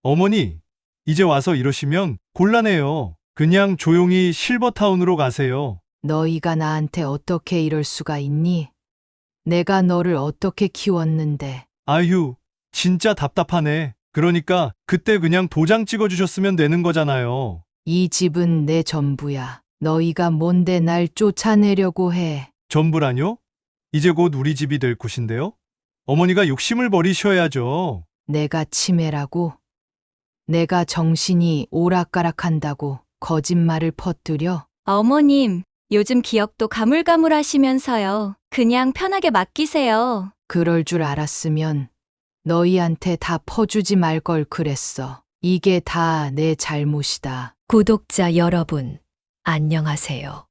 어머니, 이제 와서 이러시면 곤란해요. 그냥 조용히 실버타운으로 가세요. 너희가 나한테 어떻게 이럴 수가 있니? 내가 너를 어떻게 키웠는데. 아휴, 진짜 답답하네. 그러니까 그때 그냥 도장 찍어주셨으면 되는 거잖아요. 이 집은 내 전부야. 너희가 뭔데 날 쫓아내려고 해. 전부라뇨? 이제 곧 우리 집이 될 곳인데요? 어머니가 욕심을 버리셔야죠. 내가 치매라고? 내가 정신이 오락가락한다고 거짓말을 퍼뜨려? 어머님, 요즘 기억도 가물가물하시면서요. 그냥 편하게 맡기세요. 그럴 줄 알았으면 너희한테 다 퍼주지 말 걸 그랬어. 이게 다 내 잘못이다. 구독자 여러분, 안녕하세요.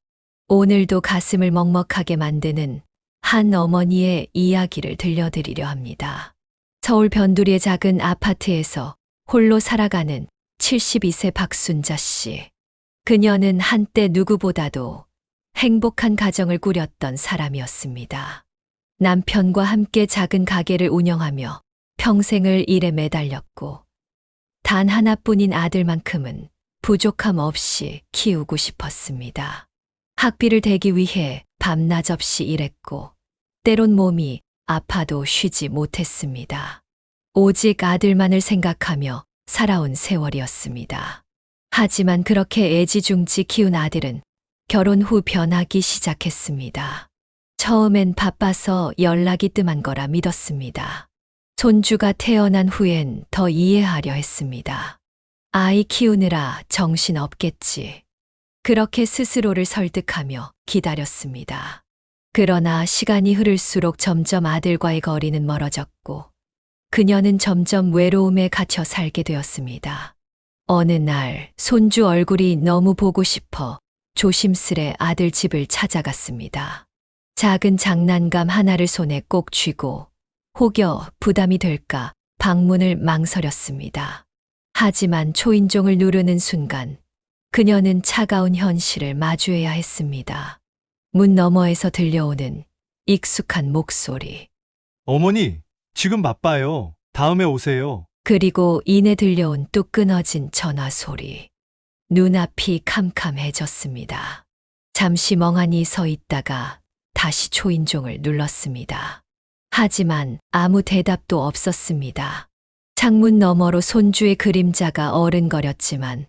오늘도 가슴을 먹먹하게 만드는 한 어머니의 이야기를 들려드리려 합니다. 서울 변두리의 작은 아파트에서 홀로 살아가는 72세 박순자 씨. 그녀는 한때 누구보다도 행복한 가정을 꾸렸던 사람이었습니다. 남편과 함께 작은 가게를 운영하며 평생을 일에 매달렸고, 단 하나뿐인 아들만큼은 부족함 없이 키우고 싶었습니다. 학비를 대기 위해 밤낮 없이 일했고, 때론 몸이 아파도 쉬지 못했습니다. 오직 아들만을 생각하며 살아온 세월이었습니다. 하지만 그렇게 애지중지 키운 아들은 결혼 후 변하기 시작했습니다. 처음엔 바빠서 연락이 뜸한 거라 믿었습니다. 손주가 태어난 후엔 더 이해하려 했습니다. 아이 키우느라 정신 없겠지. 그렇게 스스로를 설득하며 기다렸습니다. 그러나 시간이 흐를수록 점점 아들과의 거리는 멀어졌고, 그녀는 점점 외로움에 갇혀 살게 되었습니다. 어느 날 손주 얼굴이 너무 보고 싶어 조심스레 아들 집을 찾아갔습니다. 작은 장난감 하나를 손에 꼭 쥐고 혹여 부담이 될까 방문을 망설였습니다. 하지만 초인종을 누르는 순간 그녀는 차가운 현실을 마주해야 했습니다. 문 너머에서 들려오는 익숙한 목소리. 어머니, 지금 바빠요. 다음에 오세요. 그리고 이내 들려온 뚝 끊어진 전화 소리. 눈앞이 캄캄해졌습니다. 잠시 멍하니 서 있다가 다시 초인종을 눌렀습니다. 하지만 아무 대답도 없었습니다. 창문 너머로 손주의 그림자가 어른거렸지만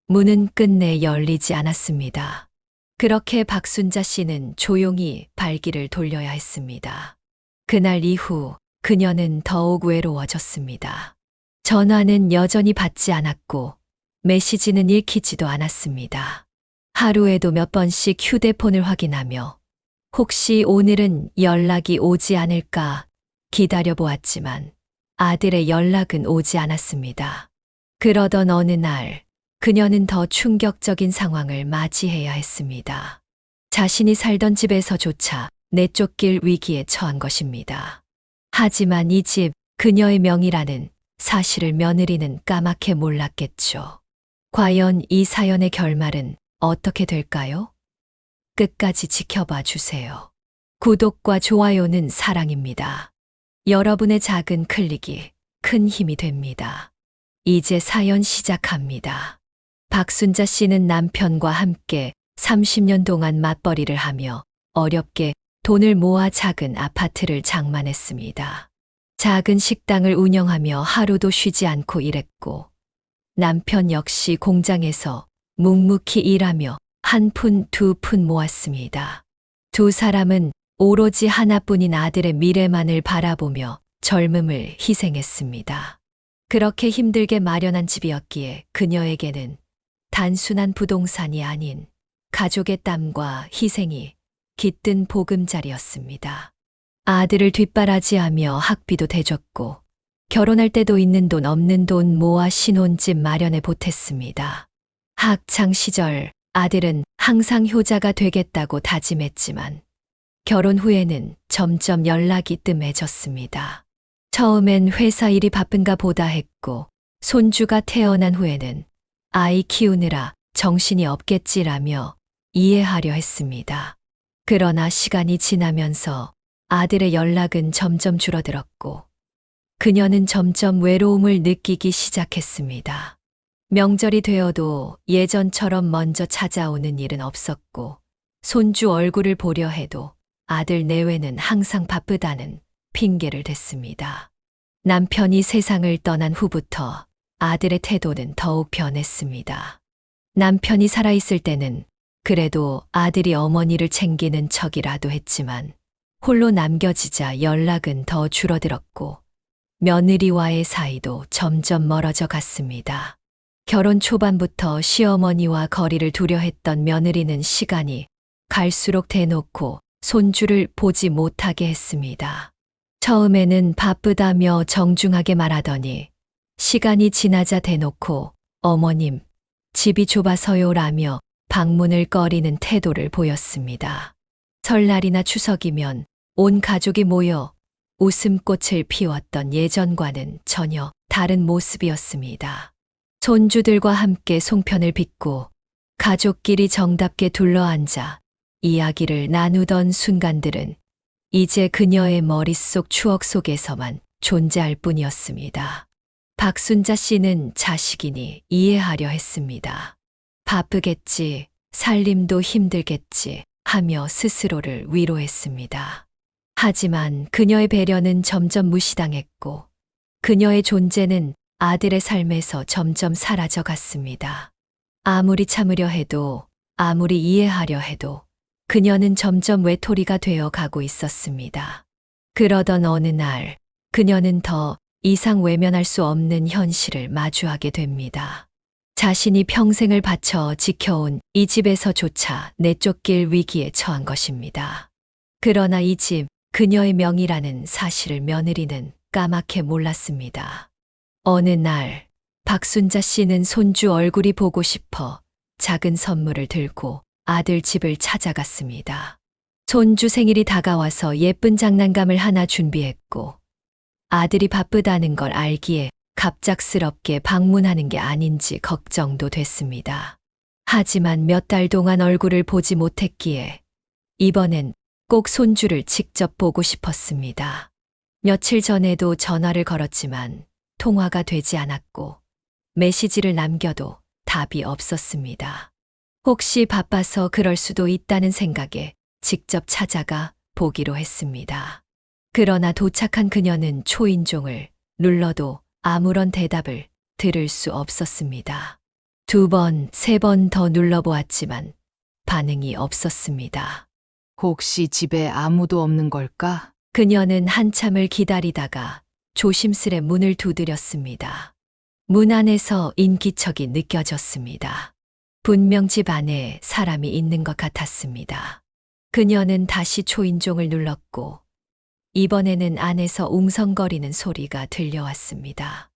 문은 끝내 열리지 않았습니다. 그렇게 박순자 씨는 조용히 발길을 돌려야 했습니다. 그날 이후 그녀는 더욱 외로워졌습니다. 전화는 여전히 받지 않았고 메시지는 읽히지도 않았습니다. 하루에도 몇 번씩 휴대폰을 확인하며 혹시 오늘은 연락이 오지 않을까 기다려보았지만 아들의 연락은 오지 않았습니다. 그러던 어느 날 그녀는 더 충격적인 상황을 맞이해야 했습니다. 자신이 살던 집에서조차 내쫓길 위기에 처한 것입니다. 하지만 이 집 그녀의 명의라는 사실을 며느리는 까맣게 몰랐겠죠. 과연 이 사연의 결말은 어떻게 될까요? 끝까지 지켜봐 주세요. 구독과 좋아요는 사랑입니다. 여러분의 작은 클릭이 큰 힘이 됩니다. 이제 사연 시작합니다. 박순자 씨는 남편과 함께 30년 동안 맞벌이를 하며 어렵게 돈을 모아 작은 아파트를 장만했습니다. 작은 식당을 운영하며 하루도 쉬지 않고 일했고, 남편 역시 공장에서 묵묵히 일하며 한 푼 두 푼 모았습니다. 두 사람은 오로지 하나뿐인 아들의 미래만을 바라보며 젊음을 희생했습니다. 그렇게 힘들게 마련한 집이었기에 그녀에게는 단순한 부동산이 아닌 가족의 땀과 희생이 깃든 보금자리였습니다. 아들을 뒷바라지하며 학비도 대줬고 결혼할 때도 있는 돈 없는 돈 모아 신혼집 마련에 보탰습니다. 학창 시절 아들은 항상 효자가 되겠다고 다짐했지만 결혼 후에는 점점 연락이 뜸해졌습니다. 처음엔 회사 일이 바쁜가 보다 했고 손주가 태어난 후에는 아이 키우느라 정신이 없겠지라며 이해하려 했습니다. 그러나 시간이 지나면서 아들의 연락은 점점 줄어들었고 그녀는 점점 외로움을 느끼기 시작했습니다. 명절이 되어도 예전처럼 먼저 찾아오는 일은 없었고, 손주 얼굴을 보려 해도 아들 내외는 항상 바쁘다는 핑계를 댔습니다. 남편이 세상을 떠난 후부터 아들의 태도는 더욱 변했습니다. 남편이 살아있을 때는 그래도 아들이 어머니를 챙기는 척이라도 했지만 홀로 남겨지자 연락은 더 줄어들었고 며느리와의 사이도 점점 멀어져 갔습니다. 결혼 초반부터 시어머니와 거리를 두려 했던 며느리는 시간이 갈수록 대놓고 손주를 보지 못하게 했습니다. 처음에는 바쁘다며 정중하게 말하더니 시간이 지나자 대놓고 어머님, 집이 좁아서요라며 방문을 꺼리는 태도를 보였습니다. 설날이나 추석이면 온 가족이 모여 웃음꽃을 피웠던 예전과는 전혀 다른 모습이었습니다. 손주들과 함께 송편을 빚고 가족끼리 정답게 둘러앉아 이야기를 나누던 순간들은 이제 그녀의 머릿속 추억 속에서만 존재할 뿐이었습니다. 박순자 씨는 자식이니 이해하려 했습니다. 바쁘겠지, 살림도 힘들겠지 하며 스스로를 위로했습니다. 하지만 그녀의 배려는 점점 무시당했고 그녀의 존재는 아들의 삶에서 점점 사라져 갔습니다. 아무리 참으려 해도 아무리 이해하려 해도 그녀는 점점 외톨이가 되어 가고 있었습니다. 그러던 어느 날 그녀는 더 이상 외면할 수 없는 현실을 마주하게 됩니다. 자신이 평생을 바쳐 지켜온 이 집에서조차 내쫓길 위기에 처한 것입니다. 그러나 이 집 그녀의 명의라는 사실을 며느리는 까맣게 몰랐습니다. 어느 날 박순자 씨는 손주 얼굴이 보고 싶어 작은 선물을 들고 아들 집을 찾아갔습니다. 손주 생일이 다가와서 예쁜 장난감을 하나 준비했고 아들이 바쁘다는 걸 알기에 갑작스럽게 방문하는 게 아닌지 걱정도 됐습니다. 하지만 몇 달 동안 얼굴을 보지 못했기에 이번엔 꼭 손주를 직접 보고 싶었습니다. 며칠 전에도 전화를 걸었지만 통화가 되지 않았고 메시지를 남겨도 답이 없었습니다. 혹시 바빠서 그럴 수도 있다는 생각에 직접 찾아가 보기로 했습니다. 그러나 도착한 그녀는 초인종을 눌러도 아무런 대답을 들을 수 없었습니다. 2번, 3번 더 눌러보았지만 반응이 없었습니다. 혹시 집에 아무도 없는 걸까? 그녀는 한참을 기다리다가 조심스레 문을 두드렸습니다. 문 안에서 인기척이 느껴졌습니다. 분명 집 안에 사람이 있는 것 같았습니다. 그녀는 다시 초인종을 눌렀고 이번에는 안에서 웅성거리는 소리가 들려왔습니다.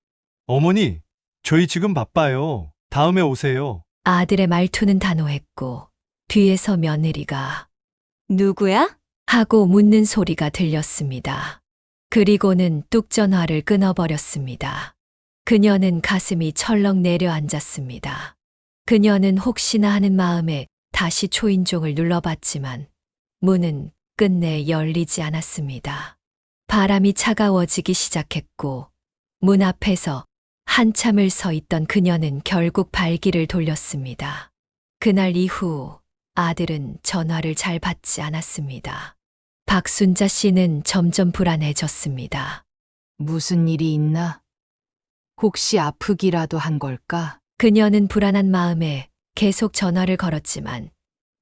어머니, 저희 지금 바빠요. 다음에 오세요. 아들의 말투는 단호했고 뒤에서 며느리가 누구야? 하고 묻는 소리가 들렸습니다. 그리고는 뚝 전화를 끊어버렸습니다. 그녀는 가슴이 철렁 내려앉았습니다. 그녀는 혹시나 하는 마음에 다시 초인종을 눌러봤지만 문은 끝내 열리지 않았습니다. 바람이 차가워지기 시작했고 문 앞에서 한참을 서 있던 그녀는 결국 발길을 돌렸습니다. 그날 이후 아들은 전화를 잘 받지 않았습니다. 박순자 씨는 점점 불안해졌습니다. 무슨 일이 있나? 혹시 아프기라도 한 걸까? 그녀는 불안한 마음에 계속 전화를 걸었지만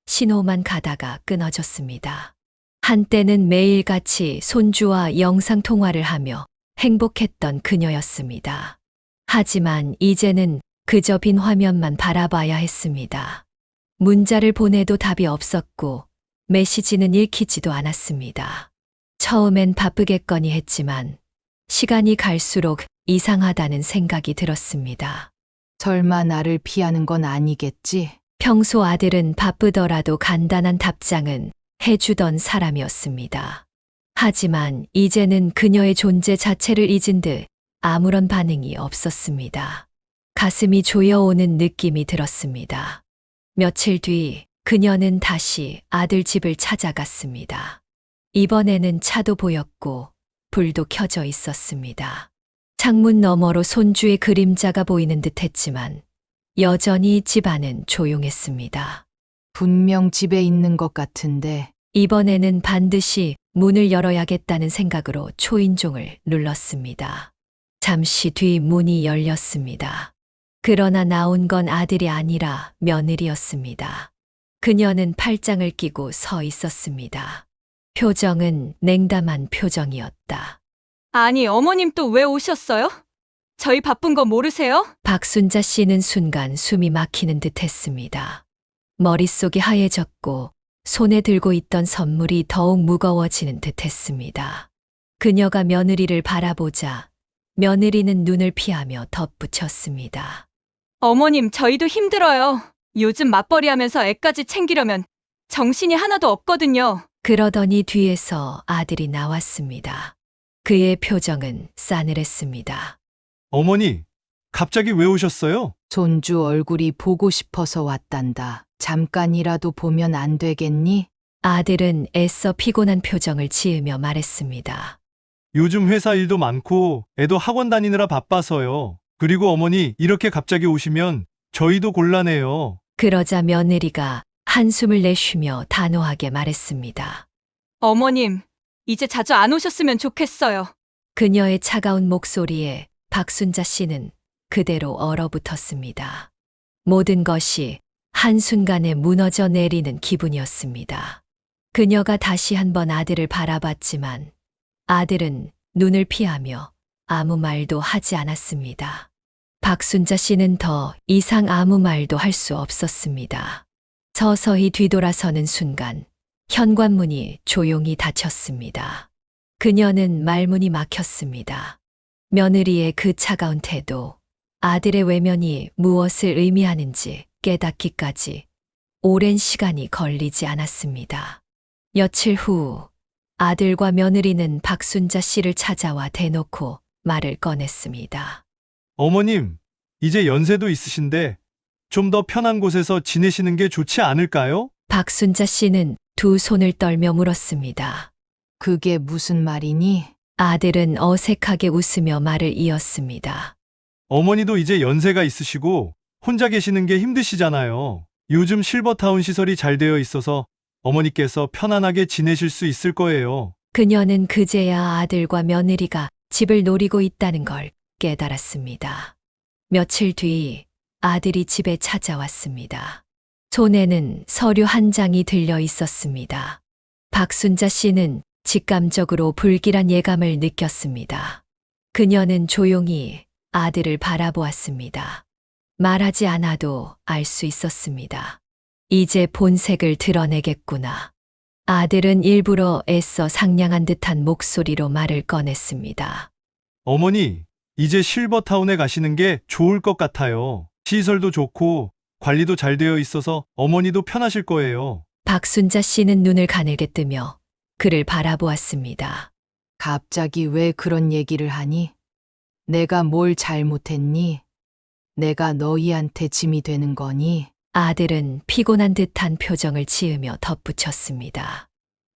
신호만 가다가 끊어졌습니다. 한때는 매일같이 손주와 영상통화를 하며 행복했던 그녀였습니다. 하지만 이제는 그저 빈 화면만 바라봐야 했습니다. 문자를 보내도 답이 없었고 메시지는 읽히지도 않았습니다. 처음엔 바쁘겠거니 했지만 시간이 갈수록 이상하다는 생각이 들었습니다. 설마 나를 피하는 건 아니겠지? 평소 아들은 바쁘더라도 간단한 답장은 해주던 사람이었습니다. 하지만 이제는 그녀의 존재 자체를 잊은 듯 아무런 반응이 없었습니다. 가슴이 조여오는 느낌이 들었습니다. 며칠 뒤 그녀는 다시 아들 집을 찾아갔습니다. 이번에는 차도 보였고 불도 켜져 있었습니다. 창문 너머로 손주의 그림자가 보이는 듯 했지만 여전히 집안은 조용했습니다. 분명 집에 있는 것 같은데 이번에는 반드시 문을 열어야겠다는 생각으로 초인종을 눌렀습니다. 잠시 뒤 문이 열렸습니다. 그러나 나온 건 아들이 아니라 며느리였습니다. 그녀는 팔짱을 끼고 서 있었습니다. 표정은 냉담한 표정이었다. 아니, 어머님 또 왜 오셨어요? 저희 바쁜 거 모르세요? 박순자 씨는 순간 숨이 막히는 듯 했습니다. 머릿속이 하얘졌고 손에 들고 있던 선물이 더욱 무거워지는 듯 했습니다. 그녀가 며느리를 바라보자 며느리는 눈을 피하며 덧붙였습니다. 어머님, 저희도 힘들어요. 요즘 맞벌이 하면서 애까지 챙기려면 정신이 하나도 없거든요. 그러더니 뒤에서 아들이 나왔습니다. 그의 표정은 싸늘했습니다. 어머니, 갑자기 왜 오셨어요? 손주 얼굴이 보고 싶어서 왔단다. 잠깐이라도 보면 안 되겠니? 아들은 애써 피곤한 표정을 지으며 말했습니다. 요즘 회사 일도 많고 애도 학원 다니느라 바빠서요. 그리고 어머니, 이렇게 갑자기 오시면 저희도 곤란해요. 그러자 며느리가 한숨을 내쉬며 단호하게 말했습니다. 어머님, 이제 자주 안 오셨으면 좋겠어요. 그녀의 차가운 목소리에 박순자 씨는 그대로 얼어붙었습니다. 모든 것이 한순간에 무너져 내리는 기분이었습니다. 그녀가 다시 한번 아들을 바라봤지만 아들은 눈을 피하며 아무 말도 하지 않았습니다. 박순자 씨는 더 이상 아무 말도 할 수 없었습니다. 서서히 뒤돌아서는 순간 현관문이 조용히 닫혔습니다. 그녀는 말문이 막혔습니다. 며느리의 그 차가운 태도, 아들의 외면이 무엇을 의미하는지 깨닫기까지 오랜 시간이 걸리지 않았습니다. 며칠 후 아들과 며느리는 박순자 씨를 찾아와 대놓고 말을 꺼냈습니다. 어머님, 이제 연세도 있으신데 좀 더 편한 곳에서 지내시는 게 좋지 않을까요? 박순자 씨는 두 손을 떨며 물었습니다. 그게 무슨 말이니? 아들은 어색하게 웃으며 말을 이었습니다. 어머니도 이제 연세가 있으시고 혼자 계시는 게 힘드시잖아요. 요즘 실버타운 시설이 잘 되어 있어서 어머니께서 편안하게 지내실 수 있을 거예요. 그녀는 그제야 아들과 며느리가 집을 노리고 있다는 걸 깨달았습니다. 며칠 뒤 아들이 집에 찾아왔습니다. 손에는 서류 한 장이 들려 있었습니다. 박순자 씨는 직감적으로 불길한 예감을 느꼈습니다. 그녀는 조용히 아들을 바라보았습니다. 말하지 않아도 알 수 있었습니다. 이제 본색을 드러내겠구나. 아들은 일부러 애써 상냥한 듯한 목소리로 말을 꺼냈습니다. 어머니, 이제 실버타운에 가시는 게 좋을 것 같아요. 시설도 좋고 관리도 잘 되어 있어서 어머니도 편하실 거예요. 박순자 씨는 눈을 가늘게 뜨며 그를 바라보았습니다. 갑자기 왜 그런 얘기를 하니? 내가 뭘 잘못했니? 내가 너희한테 짐이 되는 거니? 아들은 피곤한 듯한 표정을 지으며 덧붙였습니다.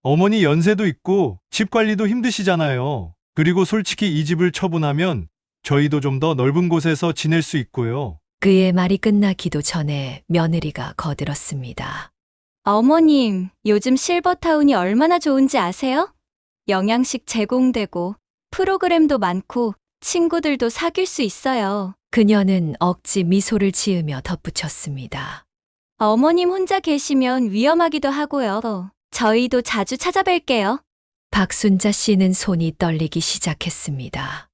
어머니 연세도 있고 집 관리도 힘드시잖아요. 그리고 솔직히 이 집을 처분하면 저희도 좀 더 넓은 곳에서 지낼 수 있고요. 그의 말이 끝나기도 전에 며느리가 거들었습니다. 어머님, 요즘 실버타운이 얼마나 좋은지 아세요? 영양식 제공되고 프로그램도 많고 친구들도 사귈 수 있어요. 그녀는 억지 미소를 지으며 덧붙였습니다. 어머님 혼자 계시면 위험하기도 하고요. 저희도 자주 찾아뵐게요. 박순자 씨는 손이 떨리기 시작했습니다.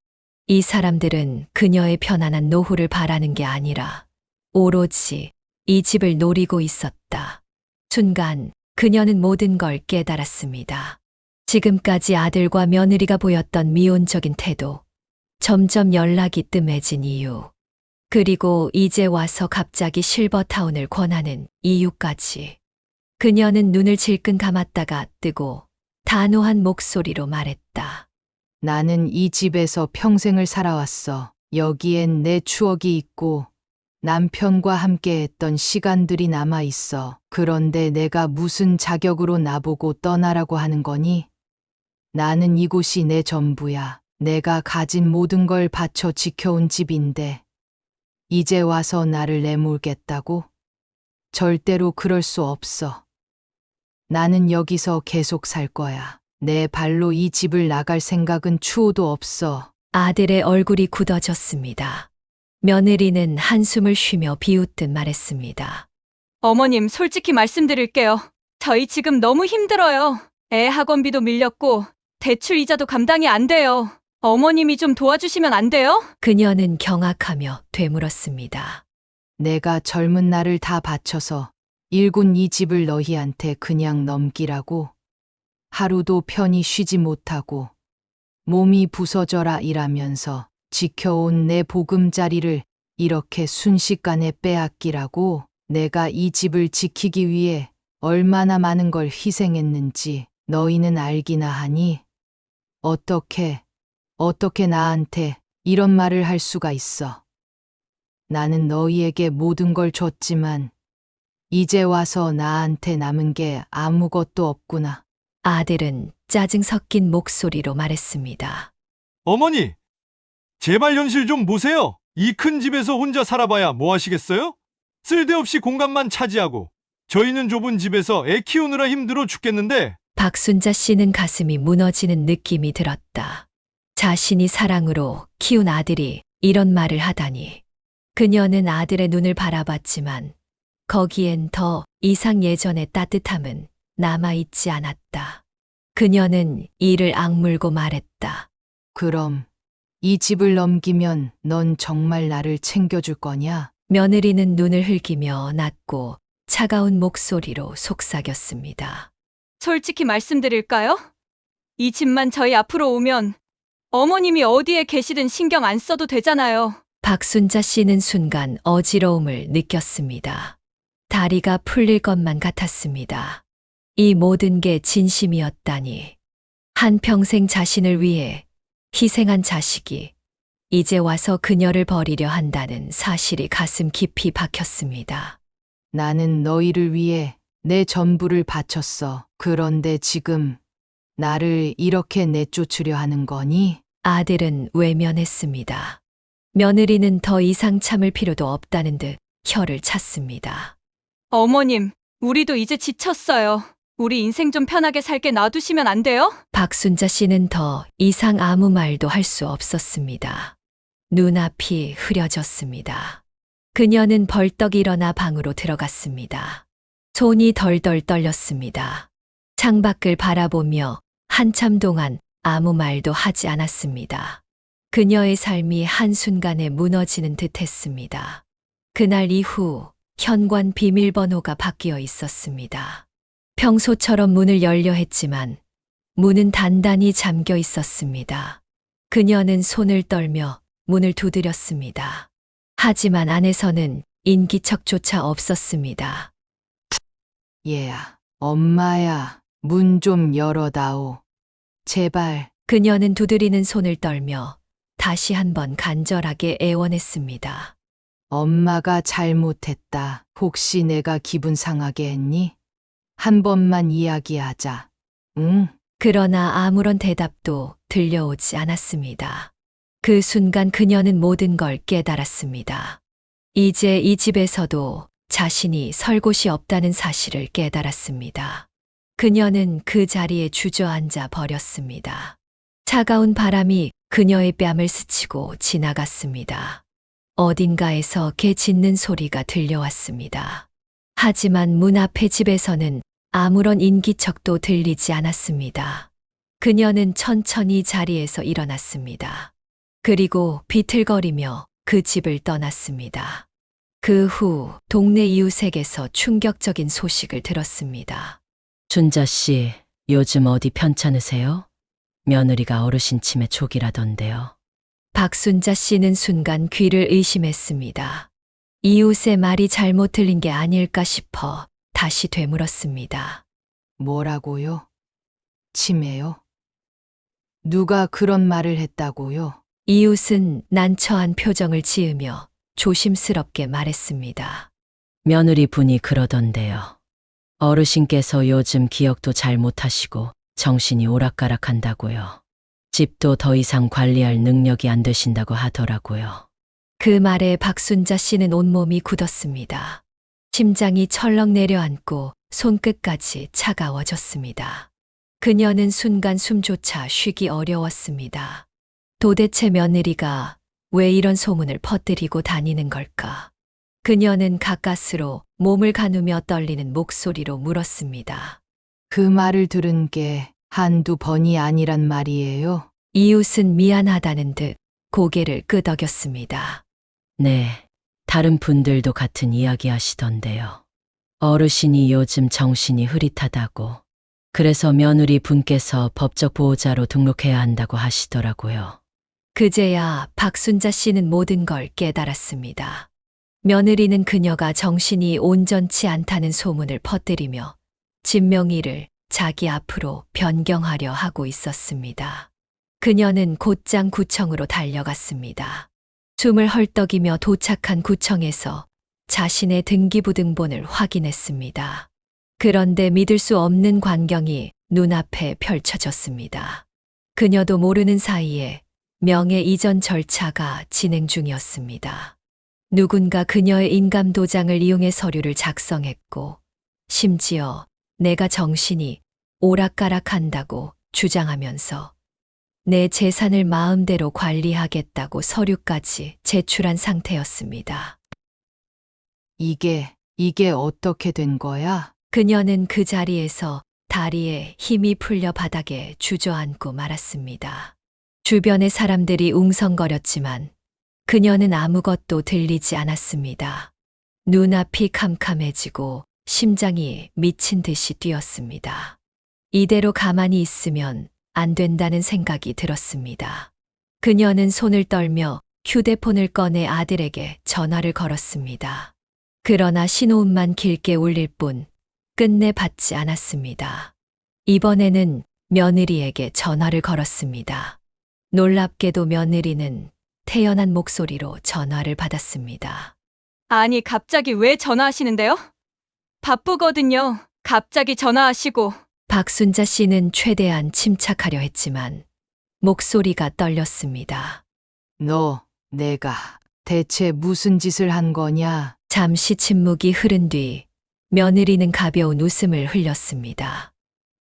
이 사람들은 그녀의 편안한 노후를 바라는 게 아니라 오로지 이 집을 노리고 있었다. 순간 그녀는 모든 걸 깨달았습니다. 지금까지 아들과 며느리가 보였던 미온적인 태도, 점점 연락이 뜸해진 이유, 그리고 이제 와서 갑자기 실버타운을 권하는 이유까지. 그녀는 눈을 질끈 감았다가 뜨고 단호한 목소리로 말했다. 나는 이 집에서 평생을 살아왔어. 여기엔 내 추억이 있고 남편과 함께 했던 시간들이 남아 있어. 그런데 내가 무슨 자격으로 나보고 떠나라고 하는 거니? 나는 이곳이 내 전부야. 내가 가진 모든 걸 바쳐 지켜온 집인데, 이제 와서 나를 내몰겠다고? 절대로 그럴 수 없어. 나는 여기서 계속 살 거야. 내 발로 이 집을 나갈 생각은 추호도 없어. 아들의 얼굴이 굳어졌습니다. 며느리는 한숨을 쉬며 비웃듯 말했습니다. 어머님, 솔직히 말씀드릴게요. 저희 지금 너무 힘들어요. 애 학원비도 밀렸고 대출 이자도 감당이 안 돼요. 어머님이 좀 도와주시면 안 돼요? 그녀는 경악하며 되물었습니다. 내가 젊은 날을 다 바쳐서 일군 이 집을 너희한테 그냥 넘기라고? 하루도 편히 쉬지 못하고 몸이 부서져라 일하면서 지켜온 내 보금자리를 이렇게 순식간에 빼앗기라고? 내가 이 집을 지키기 위해 얼마나 많은 걸 희생했는지 너희는 알기나 하니? 어떻게 나한테 이런 말을 할 수가 있어? 나는 너희에게 모든 걸 줬지만 이제 와서 나한테 남은 게 아무것도 없구나. 아들은 짜증 섞인 목소리로 말했습니다. 어머니, 제발 현실 좀 보세요. 이 큰 집에서 혼자 살아봐야 뭐 하시겠어요? 쓸데없이 공간만 차지하고 저희는 좁은 집에서 애 키우느라 힘들어 죽겠는데. 박순자 씨는 가슴이 무너지는 느낌이 들었다. 자신이 사랑으로 키운 아들이 이런 말을 하다니. 그녀는 아들의 눈을 바라봤지만 거기엔 더 이상 예전의 따뜻함은 남아있지 않았다. 그녀는 이를 악물고 말했다. 그럼 이 집을 넘기면 넌 정말 나를 챙겨줄 거냐? 며느리는 눈을 흘기며 낮고 차가운 목소리로 속삭였습니다. 솔직히 말씀드릴까요? 이 집만 저희 앞으로 오면 어머님이 어디에 계시든 신경 안 써도 되잖아요. 박순자 씨는 순간 어지러움을 느꼈습니다. 다리가 풀릴 것만 같았습니다. 이 모든 게 진심이었다니. 한평생 자신을 위해 희생한 자식이 이제 와서 그녀를 버리려 한다는 사실이 가슴 깊이 박혔습니다. 나는 너희를 위해 내 전부를 바쳤어. 그런데 지금 나를 이렇게 내쫓으려 하는 거니? 아들은 외면했습니다. 며느리는 더 이상 참을 필요도 없다는 듯 혀를 찼습니다. 어머님, 우리도 이제 지쳤어요. 우리 인생 좀 편하게 살게 놔두시면 안 돼요? 박순자 씨는 더 이상 아무 말도 할 수 없었습니다. 눈앞이 흐려졌습니다. 그녀는 벌떡 일어나 방으로 들어갔습니다. 손이 덜덜 떨렸습니다. 창밖을 바라보며 한참 동안 아무 말도 하지 않았습니다. 그녀의 삶이 한순간에 무너지는 듯 했습니다. 그날 이후 현관 비밀번호가 바뀌어 있었습니다. 평소처럼 문을 열려 했지만 문은 단단히 잠겨 있었습니다. 그녀는 손을 떨며 문을 두드렸습니다. 하지만 안에서는 인기척조차 없었습니다. 얘야, 엄마야, 문 좀 열어다오. 제발. 그녀는 두드리는 손을 떨며 다시 한번 간절하게 애원했습니다. 엄마가 잘못했다. 혹시 내가 기분 상하게 했니? 한 번만 이야기하자. 응? 그러나 아무런 대답도 들려오지 않았습니다. 그 순간 그녀는 모든 걸 깨달았습니다. 이제 이 집에서도 자신이 설 곳이 없다는 사실을 깨달았습니다. 그녀는 그 자리에 주저앉아 버렸습니다. 차가운 바람이 그녀의 뺨을 스치고 지나갔습니다. 어딘가에서 개 짖는 소리가 들려왔습니다. 하지만 문 앞의 집에서는 아무런 인기척도 들리지 않았습니다. 그녀는 천천히 자리에서 일어났습니다. 그리고 비틀거리며 그 집을 떠났습니다. 그 후 동네 이웃에게서 충격적인 소식을 들었습니다. 순자 씨, 요즘 어디 편찮으세요? 며느리가 어르신 치매 초기라던데요. 박순자 씨는 순간 귀를 의심했습니다. 이웃의 말이 잘못 들린 게 아닐까 싶어 다시 되물었습니다. 뭐라고요? 치매요? 누가 그런 말을 했다고요? 이웃은 난처한 표정을 지으며 조심스럽게 말했습니다. 며느리 분이 그러던데요. 어르신께서 요즘 기억도 잘 못하시고 정신이 오락가락한다고요. 집도 더 이상 관리할 능력이 안 되신다고 하더라고요. 그 말에 박순자 씨는 온몸이 굳었습니다. 심장이 철렁 내려앉고 손끝까지 차가워졌습니다. 그녀는 순간 숨조차 쉬기 어려웠습니다. 도대체 며느리가 왜 이런 소문을 퍼뜨리고 다니는 걸까? 그녀는 가까스로 몸을 가누며 떨리는 목소리로 물었습니다. 그 말을 들은 게 한두 번이 아니란 말이에요. 이웃은 미안하다는 듯 고개를 끄덕였습니다. 네, 다른 분들도 같은 이야기 하시던데요. 어르신이 요즘 정신이 흐릿하다고. 그래서 며느리 분께서 법적 보호자로 등록해야 한다고 하시더라고요. 그제야 박순자 씨는 모든 걸 깨달았습니다. 며느리는 그녀가 정신이 온전치 않다는 소문을 퍼뜨리며 집 명의를 자기 앞으로 변경하려 하고 있었습니다. 그녀는 곧장 구청으로 달려갔습니다. 숨을 헐떡이며 도착한 구청에서 자신의 등기부등본을 확인했습니다. 그런데 믿을 수 없는 광경이 눈앞에 펼쳐졌습니다. 그녀도 모르는 사이에 명예 이전 절차가 진행 중이었습니다. 누군가 그녀의 인감도장을 이용해 서류를 작성했고, 심지어 내가 정신이 오락가락한다고 주장하면서 내 재산을 마음대로 관리하겠다고 서류까지 제출한 상태였습니다. 이게 어떻게 된 거야? 그녀는 그 자리에서 다리에 힘이 풀려 바닥에 주저앉고 말았습니다. 주변의 사람들이 웅성거렸지만 그녀는 아무것도 들리지 않았습니다. 눈앞이 캄캄해지고 심장이 미친 듯이 뛰었습니다. 이대로 가만히 있으면 안 된다는 생각이 들었습니다. 그녀는 손을 떨며 휴대폰을 꺼내 아들에게 전화를 걸었습니다. 그러나 신호음만 길게 울릴 뿐 끝내 받지 않았습니다. 이번에는 며느리에게 전화를 걸었습니다. 놀랍게도 며느리는 태연한 목소리로 전화를 받았습니다. 아니, 갑자기 왜 전화하시는데요? 바쁘거든요. 갑자기 전화하시고. 박순자 씨는 최대한 침착하려 했지만 목소리가 떨렸습니다. 내가 대체 무슨 짓을 한 거냐? 잠시 침묵이 흐른 뒤 며느리는 가벼운 웃음을 흘렸습니다.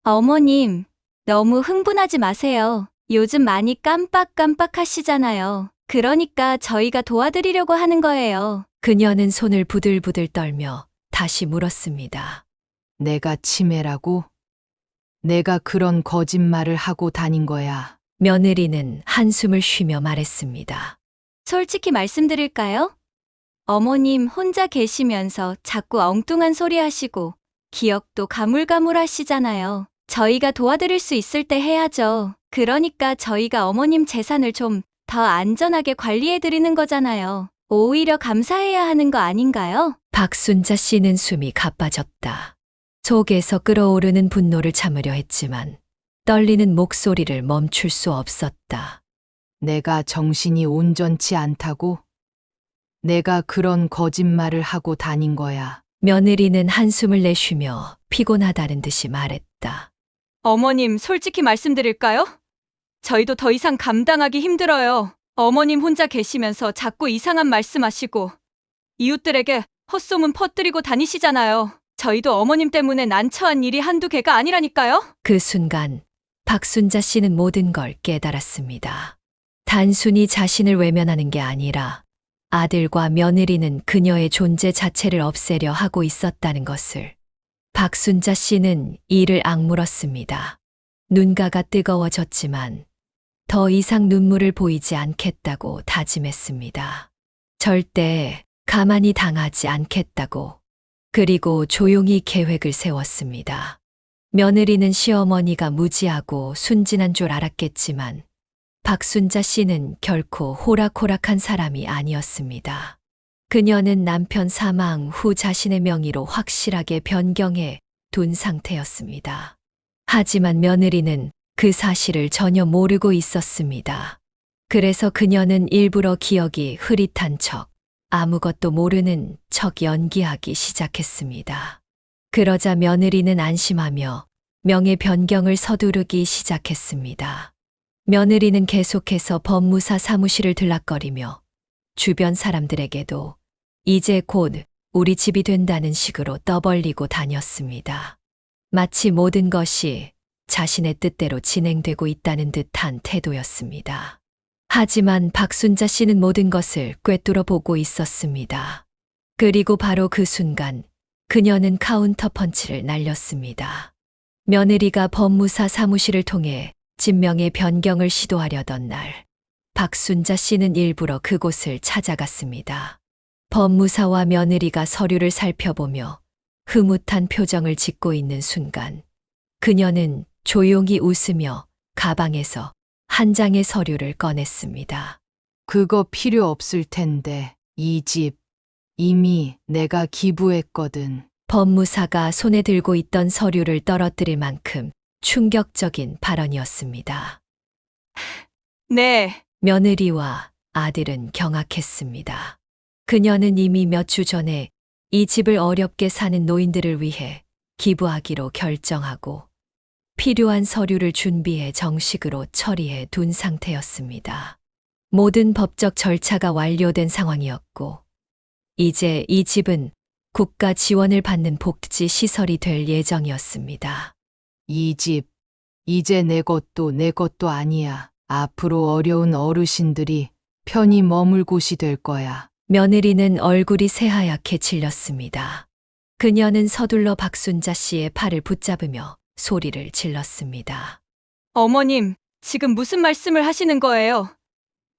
어머님, 너무 흥분하지 마세요. 요즘 많이 깜빡깜빡 하시잖아요. 그러니까 저희가 도와드리려고 하는 거예요. 그녀는 손을 부들부들 떨며 다시 물었습니다. 내가 치매라고? 내가 그런 거짓말을 하고 다닌 거야. 며느리는 한숨을 쉬며 말했습니다. 솔직히 말씀드릴까요? 어머님 혼자 계시면서 자꾸 엉뚱한 소리 하시고 기억도 가물가물하시잖아요. 저희가 도와드릴 수 있을 때 해야죠. 그러니까 저희가 어머님 재산을 좀 더 안전하게 관리해드리는 거잖아요. 오히려 감사해야 하는 거 아닌가요? 박순자 씨는 숨이 가빠졌다. 속에서 끓어오르는 분노를 참으려 했지만 떨리는 목소리를 멈출 수 없었다. 내가 정신이 온전치 않다고? 내가 그런 거짓말을 하고 다닌 거야. 며느리는 한숨을 내쉬며 피곤하다는 듯이 말했다. 어머님, 솔직히 말씀드릴까요? 저희도 더 이상 감당하기 힘들어요. 어머님 혼자 계시면서 자꾸 이상한 말씀하시고 이웃들에게 헛소문 퍼뜨리고 다니시잖아요. 저희도 어머님 때문에 난처한 일이 한두 개가 아니라니까요. 그 순간 박순자 씨는 모든 걸 깨달았습니다. 단순히 자신을 외면하는 게 아니라 아들과 며느리는 그녀의 존재 자체를 없애려 하고 있었다는 것을. 박순자 씨는 이를 악물었습니다. 눈가가 뜨거워졌지만 더 이상 눈물을 보이지 않겠다고 다짐했습니다. 절대 가만히 당하지 않겠다고. 그리고 조용히 계획을 세웠습니다. 며느리는 시어머니가 무지하고 순진한 줄 알았겠지만 박순자 씨는 결코 호락호락한 사람이 아니었습니다. 그녀는 남편 사망 후 자신의 명의로 확실하게 변경해 둔 상태였습니다. 하지만 며느리는 그 사실을 전혀 모르고 있었습니다. 그래서 그녀는 일부러 기억이 흐릿한 척, 아무것도 모르는 척 연기하기 시작했습니다. 그러자 며느리는 안심하며 명예 변경을 서두르기 시작했습니다. 며느리는 계속해서 법무사 사무실을 들락거리며 주변 사람들에게도 이제 곧 우리 집이 된다는 식으로 떠벌리고 다녔습니다. 마치 모든 것이 자신의 뜻대로 진행되고 있다는 듯한 태도였습니다. 하지만 박순자 씨는 모든 것을 꿰뚫어 보고 있었습니다. 그리고 바로 그 순간 그녀는 카운터 펀치를 날렸습니다. 며느리가 법무사 사무실을 통해 진명의 변경을 시도하려던 날, 박순자 씨는 일부러 그곳을 찾아갔습니다. 법무사와 며느리가 서류를 살펴보며 흐뭇한 표정을 짓고 있는 순간, 그녀는 조용히 웃으며 가방에서 한 장의 서류를 꺼냈습니다. 그거 필요 없을 텐데 이 집 이미 내가 기부했거든. 법무사가 손에 들고 있던 서류를 떨어뜨릴 만큼 충격적인 발언이었습니다. 네, 며느리와 아들은 경악했습니다. 그녀는 이미 몇 주 전에 이 집을 어렵게 사는 노인들을 위해 기부하기로 결정하고 필요한 서류를 준비해 정식으로 처리해 둔 상태였습니다. 모든 법적 절차가 완료된 상황이었고, 이제 이 집은 국가 지원을 받는 복지 시설이 될 예정이었습니다. 이 집 이제 내 것도 아니야. 앞으로 어려운 어르신들이 편히 머물 곳이 될 거야. 며느리는 얼굴이 새하얗게 질렸습니다. 그녀는 서둘러 박순자 씨의 팔을 붙잡으며 소리를 질렀습니다. 어머님, 지금 무슨 말씀을 하시는 거예요?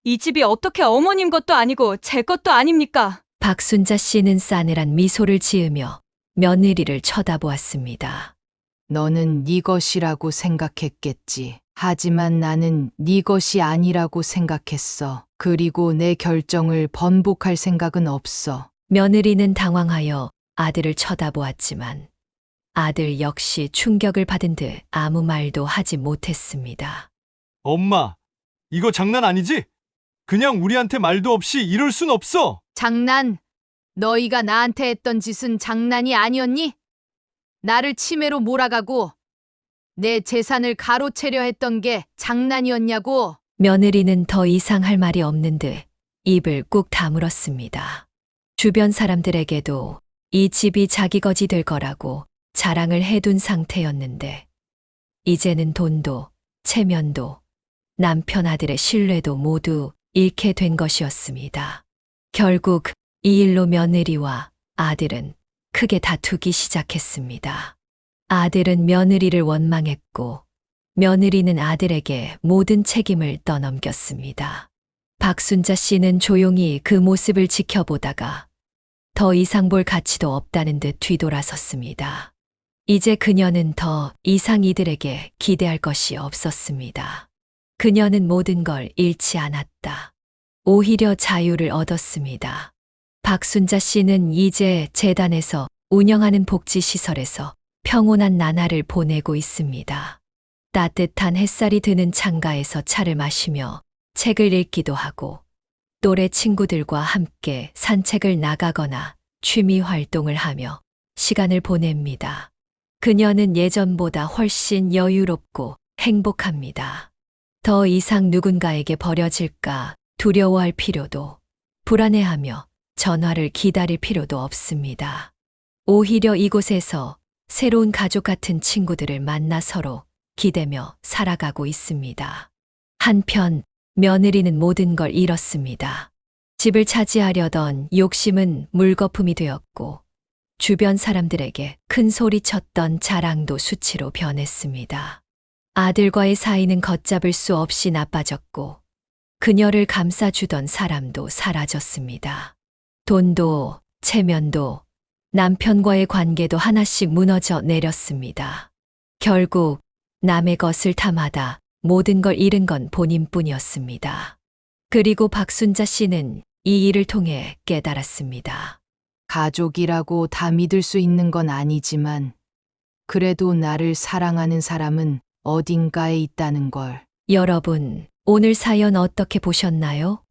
이 집이 어떻게 어머님 것도 아니고 제 것도 아닙니까? 박순자 씨는 싸늘한 미소를 지으며 며느리를 쳐다보았습니다. 너는 네 것이라고 생각했겠지. 하지만 나는 네 것이 아니라고 생각했어. 그리고 내 결정을 번복할 생각은 없어. 며느리는 당황하여 아들을 쳐다보았지만 아들 역시 충격을 받은 듯 아무 말도 하지 못했습니다. 엄마, 이거 장난 아니지? 그냥 우리한테 말도 없이 이럴 순 없어. 장난? 너희가 나한테 했던 짓은 장난이 아니었니? 나를 치매로 몰아가고 내 재산을 가로채려 했던 게 장난이었냐고? 며느리는 더 이상 할 말이 없는 듯 입을 꾹 다물었습니다. 주변 사람들에게도 이 집이 자기 것이 될 거라고 자랑을 해둔 상태였는데 이제는 돈도 체면도 남편 아들의 신뢰도 모두 잃게 된 것이었습니다. 결국 이 일로 며느리와 아들은 크게 다투기 시작했습니다. 아들은 며느리를 원망했고 며느리는 아들에게 모든 책임을 떠넘겼습니다. 박순자 씨는 조용히 그 모습을 지켜보다가 더 이상 볼 가치도 없다는 듯 뒤돌아섰습니다. 이제 그녀는 더 이상 이들에게 기대할 것이 없었습니다. 그녀는 모든 걸 잃지 않았다. 오히려 자유를 얻었습니다. 박순자 씨는 이제 재단에서 운영하는 복지시설에서 평온한 나날을 보내고 있습니다. 따뜻한 햇살이 드는 창가에서 차를 마시며 책을 읽기도 하고 또래 친구들과 함께 산책을 나가거나 취미 활동을 하며 시간을 보냅니다. 그녀는 예전보다 훨씬 여유롭고 행복합니다. 더 이상 누군가에게 버려질까 두려워할 필요도, 불안해하며 전화를 기다릴 필요도 없습니다. 오히려 이곳에서 새로운 가족 같은 친구들을 만나 서로 기대며 살아가고 있습니다. 한편 며느리는 모든 걸 잃었습니다. 집을 차지하려던 욕심은 물거품이 되었고 주변 사람들에게 큰 소리 쳤던 자랑도 수치로 변했습니다. 아들과의 사이는 걷잡을 수 없이 나빠졌고 그녀를 감싸주던 사람도 사라졌습니다. 돈도 체면도 남편과의 관계도 하나씩 무너져 내렸습니다. 결국 남의 것을 탐하다 모든 걸 잃은 건 본인뿐이었습니다. 그리고 박순자 씨는 이 일을 통해 깨달았습니다. 가족이라고 다 믿을 수 있는 건 아니지만 그래도 나를 사랑하는 사람은 어딘가에 있다는 걸. 여러분, 오늘 사연 어떻게 보셨나요?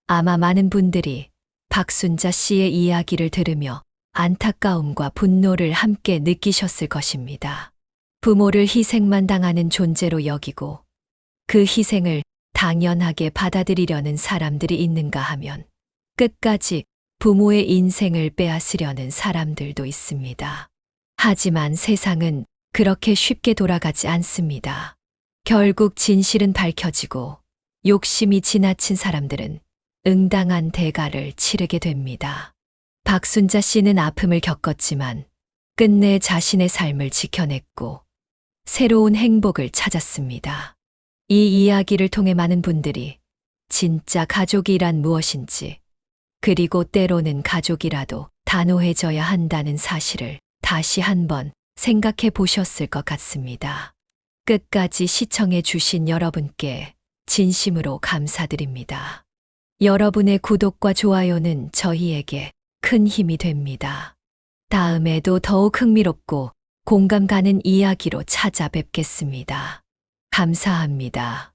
아마 많은 분들이 박순자 씨의 이야기를 들으며 안타까움과 분노를 함께 느끼셨을 것입니다. 부모를 희생만 당하는 존재로 여기고 그 희생을 당연하게 받아들이려는 사람들이 있는가 하면 끝까지 부모의 인생을 빼앗으려는 사람들도 있습니다. 하지만 세상은 그렇게 쉽게 돌아가지 않습니다. 결국 진실은 밝혀지고 욕심이 지나친 사람들은 응당한 대가를 치르게 됩니다. 박순자 씨는 아픔을 겪었지만 끝내 자신의 삶을 지켜냈고 새로운 행복을 찾았습니다. 이 이야기를 통해 많은 분들이 진짜 가족이란 무엇인지, 그리고 때로는 가족이라도 단호해져야 한다는 사실을 다시 한번 생각해 보셨을 것 같습니다. 끝까지 시청해 주신 여러분께 진심으로 감사드립니다. 여러분의 구독과 좋아요는 저희에게 큰 힘이 됩니다. 다음에도 더욱 흥미롭고 공감 가는 이야기로 찾아뵙겠습니다. 감사합니다.